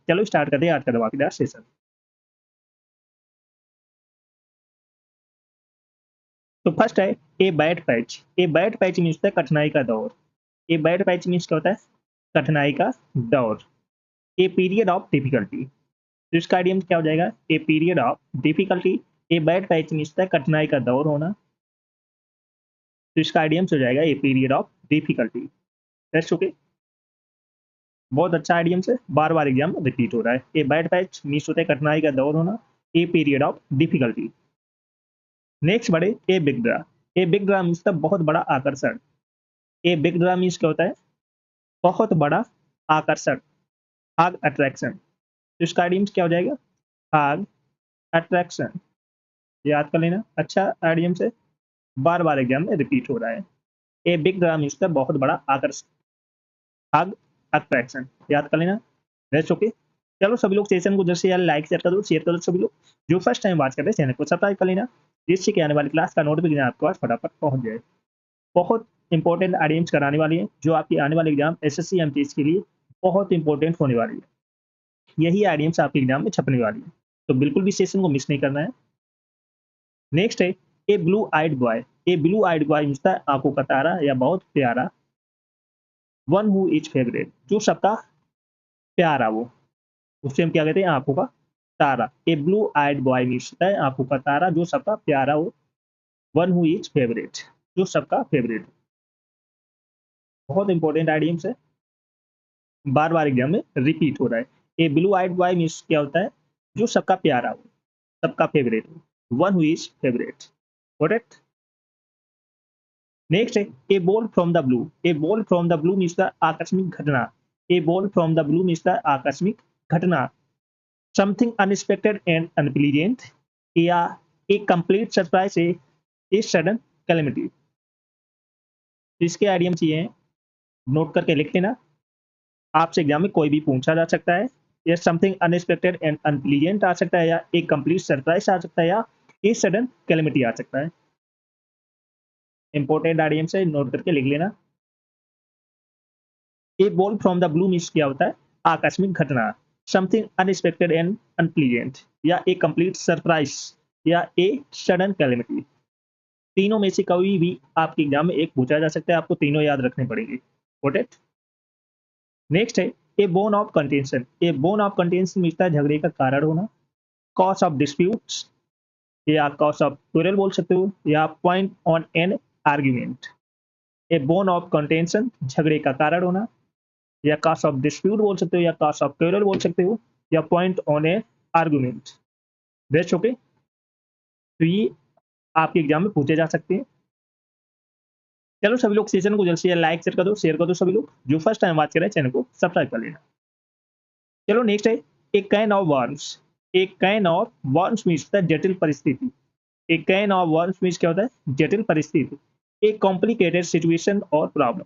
चलो स्टार्ट करते हैं आज का धमाकेदार सेशन। तो फर्स्ट है a bad patch. A bad patch means होता है कठिनाई का दौर। ए बैड पैच मीन्स क्या होता है? कठिनाई का दौर। ए पीरियड ऑफ डिफिकल्टी। तो इसका आइडियम क्या हो जाएगा? ए period of difficulty. A bad patch means होता है कठिनाई का दौर होना। तो इसका आइडियम्स हो जाएगा ए period of difficulty. That's okay. बहुत अच्छा आइडियम से बार बार एग्जाम रिपीट हो रहा है। ए बैड पैच मीन्स होता है कठिनाई का दौर होना। A period of difficulty. Next बढ़े a big draw. A big draw means होता है बहुत बड़ा आकर्षण। ए बिग ड्रा मीन्स क्या होता है? बहुत बड़ा आकर्षण, आग अट्रैक्शन। तो इसका आइडियम्स क्या हो जाएगा? आग अट्रैक्शन। याद कर लेना, अच्छा आइडियम से बार बार एग्जाम में रिपीट हो रहा है। ए बिग ड्रा मीन्स होता है बहुत बड़ा आकर्षण, आग अट्रैक्शन। याद कर लेना, दैट्स ओके। चलो सभी लोग सेशन को जैसे यार लाइक शेयर कर दो सभी लोग। जो फर्स्ट टाइम वॉच कर रहे हैं चैनल को सब्सक्राइब कर लेना, जिससे कि आने वाली क्लास का नोटिफिकेशन आपके पास फटाफट पहुंच जाए। बहुत इंपॉर्टेंट आइडियम्स कराने वाली हैं जो आपकी आने वाले एग्जाम एसएससी एमटीएस के लिए बहुत इंपॉर्टेंट होने वाली है। यही आइडियम्स आपके एग्जाम में छपने वाली है, तो बिल्कुल भी सेशन को मिस नहीं करना है। नेक्स्ट है ए ब्लू आइड बॉय। ए ब्लू आइड बॉय मिलता है आंखों का तारा या बहुत प्यारा। वन हु इज फेवरेट, जो सबका प्यारा वो, उससे हम क्या कहते हैं? आंखों का तारा। ए ब्लू आइड बॉय मिलता है आंखों का तारा जो सबका प्यारा हो। वन हु इज फेवरेट, जो सबका फेवरेट। बहुत इंपॉर्टेंट आइडियम्स है, बार बार एग्जाम में रिपीट हो रहा है। ए ब्लू आइड बॉय मीन्स क्या होता है? जो सबका प्यारा हो, सबका फेवरेट हो। One who is favourite. Got it? Next है a ball from the blue. A ball from the blue means the आकस्मिक घटना। A ball from the blue means the आकस्मिक घटना। समथिंग अनएक्सपेक्टेड एंड अनप्लीजेंट, या a complete surprise, a sudden calamity. इसके idiom चाहिए, note करके लिख लेना, आपसे एग्जाम में कोई भी पूछा जा सकता है। या समथिंग अनएक्सपेक्टेड एंड अनप्लीजेंट आ सकता है, या एक कंप्लीट सरप्राइज आ सकता है, या ए सडन कैलेमिटी आ सकता है। इंपॉर्टेंट आइडियम से नोट करके लिख लेना। A ball from the blue means क्या होता है? आकस्मिक घटना। समथिंग अनएक्सपेक्टेड एंड अनप्लीजेंट, या ए कंप्लीट सरप्राइज, या ए सडन कैलेमिटी। तीनों में से कोई भी आपके एग्जाम में एक पूछा जा सकता है, आपको तीनों याद रखने पड़ेंगे। Got it? नेक्स्ट है a bone of contention. A bone of contention मिलता है झगड़े का कारण होना। कॉज ऑफ डिस्प्यूट्स, या कॉज ऑफ क्वेरल बोल सकते हो, या point on an argument. A bone of contention झगड़े का कारण होना, या कॉज ऑफ डिस्प्यूट बोल सकते हो, या कॉज ऑफ क्वेरल बोल सकते हो, या point on A argument. Best okay. तो ये आपके एग्जाम में पूछे जा सकते हैं। चलो सभी लोग सेशन को जल्द से जल्द लाइक शेयर कर दो सभी लोग। जो फर्स्ट टाइम बात कर रहे हैं चैनल को सब्सक्राइब कर लेना। चलो नेक्स्ट है एक कैन ऑफ वर्म्स। एक कैन ऑफ वर्म्स मीन्स होता है जटिल परिस्थिति। एक कैन ऑफ वर्म्स मीन्स क्या होता है? जटिल परिस्थिति। एक कॉम्प्लिकेटेड सिचुएशन और प्रॉब्लम।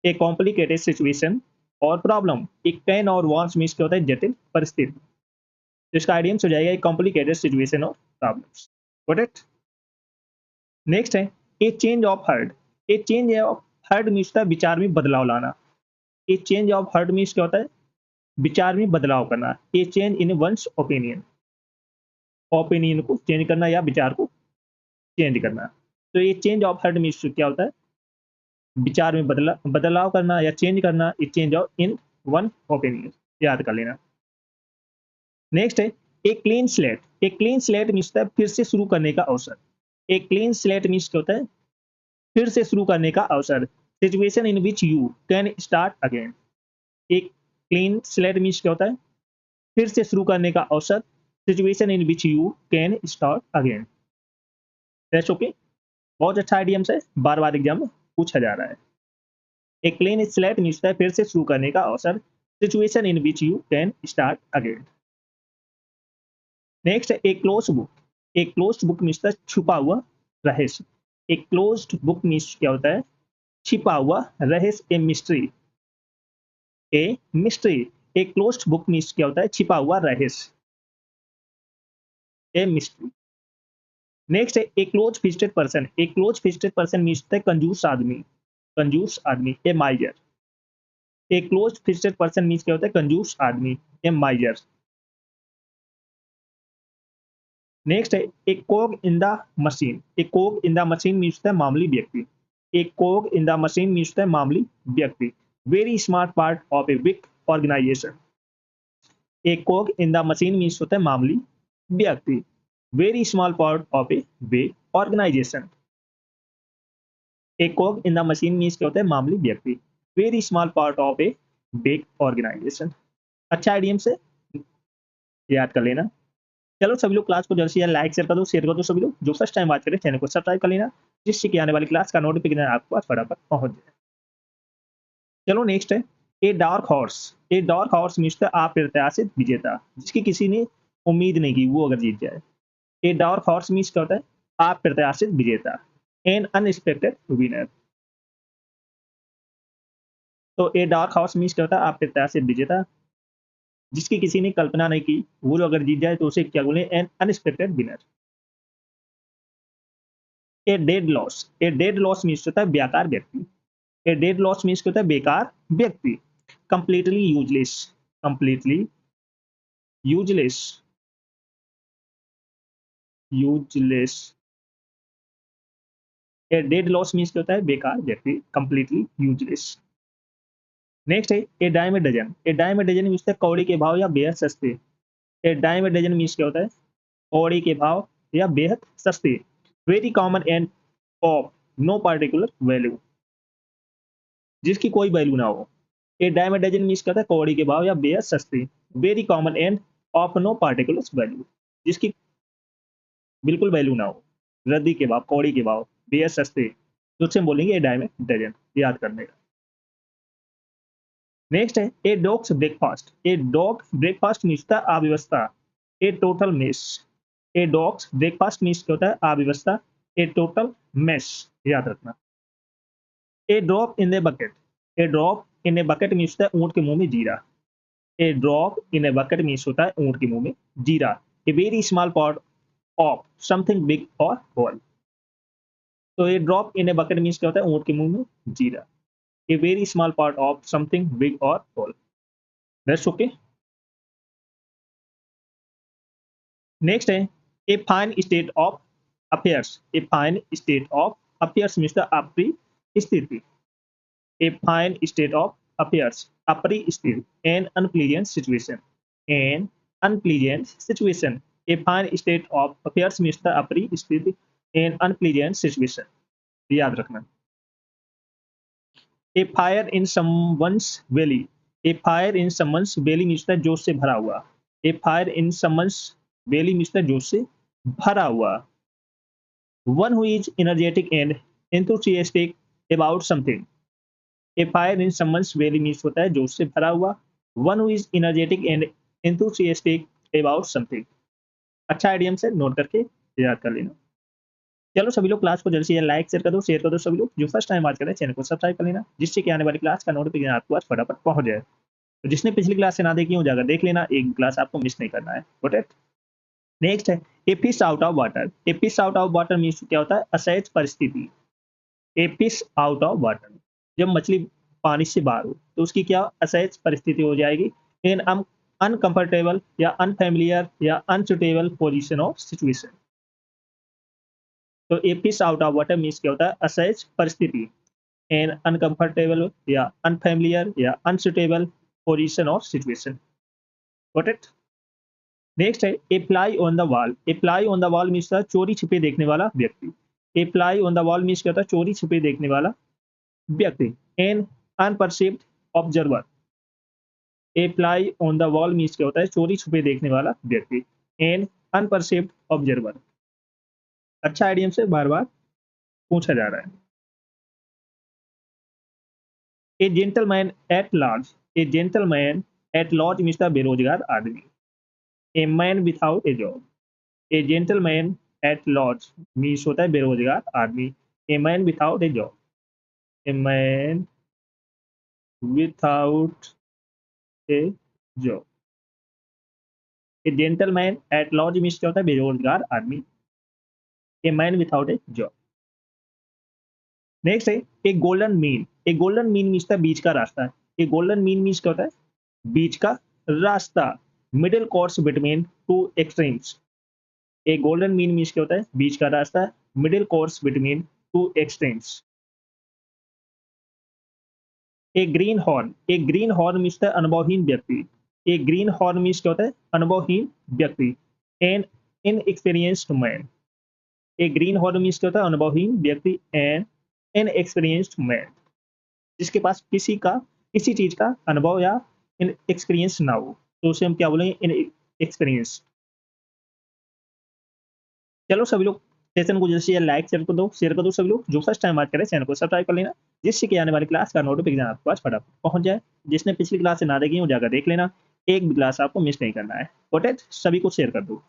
एक कॉम्प्लिकेटेड सिचुएशन और प्रॉब्लम। एक कैन और वर्म्स मीन्स क्या होता है? जटिल परिस्थिति। तो इसका आइडियम्स हो जाएगा एक कॉम्प्लिकेटेड सिचुएशन और प्रॉब्लम्स। Got it? नेक्स्ट है ए change of heart. A change of heart means होता है विचार में बदलाव लाना। ए चेंज ऑफ हार्ट मीन्स क्या होता है? विचार में बदलाव करना। ए change in once opinion. Opinion को चेंज करना या विचार को चेंज करना। तो ये चेंज ऑफ हार्ट मीन्स क्या होता है? विचार में बदलाव करना या चेंज करना। ए change of in one opinion. याद कर लेना। नेक्स्ट है a clean slate. A clean slate means होता है फिर से शुरू करने का अवसर। ए क्लीन स्लेट मीन्स क्या होता है? फिर से शुरू करने का अवसर। Situation in which you can start again. एक क्लीन स्लेट मीन्स क्या होता है? फिर से शुरू करने का अवसर। Situation in which you can start again. That's okay. बहुत अच्छा आइडियम्स है, बार बार एग्जाम में पूछा जा रहा है। एक क्लीन स्लेट मीन्स है फिर से शुरू करने का अवसर। Situation in which you can start again. Next है ए क्लोज बुक। एक क्लोज बुक मीन्स है छुपा हुआ रहस्य। एक क्लोज्ड बुक मीन्स क्या होता है? छिपा हुआ रहस्य, a mystery. A mystery. A closed book means क्या होता है? छिपा हुआ रहस्य, ए मिस्ट्री। नेक्स्ट है a close fisted person. A close fisted person means है कंजूस आदमी। कंजूस आदमी, a miser. A close fisted person means क्या होता है, कंजूस आदमी, ए माइजर। नेक्स्ट है a cog in the machine. A cog in the machine means होता है मामूली व्यक्ति। A cog in the machine means होता है मामूली व्यक्ति, very smart part of a big organisation. A cog in the machine means होता है मामूली व्यक्ति, very small part of a big organisation. A cog in the machine means क्या होता है, मामूली व्यक्ति, very small part of a big organisation. अच्छा आइडियम से याद कर लेना। चलो सभी लोग क्लास को जल्द से जल्द लाइक शेयर कर दो, शेयर कर दो। सभी लोग जो फर्स्ट टाइम बात करें चैनल को सब्सक्राइब कर लेना, जिससे कि आने वाली क्लास का नोटिफिकेशन आपको पास फटाफट पहुंच जाए। चलो नेक्स्ट है a dark horse. A dark horse means अप्रत्याशित विजेता, जिसकी किसी ने उम्मीद नहीं की वो अगर जीत जाए। ए डार्क हॉर्स मीन्स क्या होता है, अप्रत्याशित विजेता, एन अनएक्सपेक्टेड विनर। तो ए डार्क हॉर्स मीन्स क्या होता है, अप्रत्याशित विजेता, जिसकी किसी ने कल्पना नहीं की वो अगर जीत जाए तो उसे क्या बोले, एन अनएक्सपेक्टेड विनर। ए डेड लॉस। ए डेड लॉस मीन्स होता है बेकार व्यक्ति। ए डेड लॉस मीन्स होता है बेकार व्यक्ति, completely useless, completely useless, useless. A dead loss means क्या होता है, बेकार व्यक्ति, कंप्लीटली यूजलेस। नेक्स्ट है a dime a dozen. A dime a dozen means कौड़ी के भाव या बेहद सस्ते। A dime a dozen means क्या होता है, कौड़ी के भाव या बेहद सस्ते, very common and of no particular value, जिसकी कोई वैल्यू ना हो। A dime a dozen means क्या होता है, कौड़ी के भाव या बेहद सस्ते, very common and of no particular value, जिसकी बिल्कुल वैल्यू ना हो। रद्दी के भाव, कौड़ी के भाव, बेहद सस्ते, तो उससे हम बोलेंगे ए डाइम ए डजन, याद करने का। नेक्स्ट है a dog's breakfast. A dog breakfast means होता है अव्यवस्था, a total mess. A dog's breakfast means क्या होता है, अव्यवस्था, ए टोटल मेस, याद रखना। A drop in a bucket. A drop in a bucket means होता है ऊंट के मुंह में जीरा। A drop in a bucket means होता है ऊंट के मुंह में जीरा, a very small part of something big और होल। तो a drop in a bucket means क्या होता है, ऊंट के मुंह में जीरा, a very small part of something big और होल। That's okay. नेक्स्ट है a fine state of affairs. A fine state of affairs means अपरी स्थिति, a fine state of affairs, अपरी स्थिति, an unpleasant situation, an unpleasant situation. A fine state of affairs means अपरी स्थिति, an unpleasant situation, याद रखना। A fire in someone's belly. A fire in someone's belly means जोश से भरा हुआ, a fire in someone's belly means जोश से भरा हुआ। One who is energetic and enthusiastic about something। A fire in someone's belly means होता है जोश से भरा हुआ, one who is energetic and enthusiastic about something। अच्छा आइडियम से नोट करके याद कर लेना। चलो सभी लोग क्लास को जल्द से जल्द लाइक शेयर कर दो, शेयर कर दो। सभी लोग जो फर्स्ट टाइम बात कर रहे हैं चैनल को सब्सक्राइब कर लेना, जिससे कि आने वाली क्लास का नोटिफिकेशन आपको आज फटाफट पहुंच जाए। तो जिसने पिछली क्लास से ना देखी हो जाकर देख लेना, एक क्लास आपको मिस नहीं करना है। Got it. नेक्स्ट है ए fish out of water. A fish out of water means क्या होता है, असहज परिस्थिति। ए फिश आउट ऑफ वाटर, जब मछली पानी से बाहर हो तो उसकी क्या असहज परिस्थिति हो जाएगी, इन अनकंफर्टेबल या अनफेमिलियर या अनसुटेबल पोजिशन ऑफ सिचुएशन। तो a fish out of water means क्या होता है, असहज परिस्थिति, एन अनकंफर्टेबल या अनफेमिलियर या अनसुटेबल पोजीशन और सिचुएशन। Got it. नेक्स्ट है a fly on the wall. A fly on the wall means चोरी छिपे देखने वाला व्यक्ति। A fly on the wall means क्या होता है, चोरी छिपे देखने वाला व्यक्ति, an अनपरसीव्ड observer. A fly on the wall means क्या होता है, चोरी छुपे देखने वाला व्यक्ति, एन अनपरसीव्ड ऑब्जर्वर। अच्छा आइडियम से बार बार पूछा जा रहा है। ए gentleman at large. A gentleman at large means बेरोजगार आदमी, a man without A job. A gentleman at large means होता है बेरोजगार आदमी, a man without A job, a man without A job. A gentleman at large means क्या होता है, बेरोजगार आदमी, a man without A job. Next है ए गोल्डन मीन। ए गोल्डन मीन मीन्स बीच का रास्ता है, ए गोल्डन मीन मीन्स क्या होता है? बीच का रास्ता, middle course between two extremes. A golden mean means क्या होता है? बीच का रास्ता, middle course between two extremes. A green horn means है अनुभवहीन व्यक्ति। ए ग्रीन हॉर्न मीन्स क्या होता है? अनुभवहीन व्यक्ति। An inexperienced man. A green horn means क्या होता है? अनुभवहीन व्यक्ति। एन इनएक्सपीरियंस्ड मैन, जिसके पास किसी चीज का अनुभव या एक्सपीरियंस ना हो, तो उसे हम क्या बोलेंगे? In experience. चलो सभी लोग सेशन को जैसे लाइक शेयर कर दो सभी लोग। जो फर्स्ट टाइम बात करें चैनल को सब्सक्राइब कर लेना, जिससे कि आने वाली क्लास का नोटिफिकेशन आपके पास फटाफट पहुंच जाए। जिसने पिछली क्लास से ना देखी हो जाकर देख लेना, एक भी क्लास आपको मिस नहीं करना है। सभी को शेयर कर दो।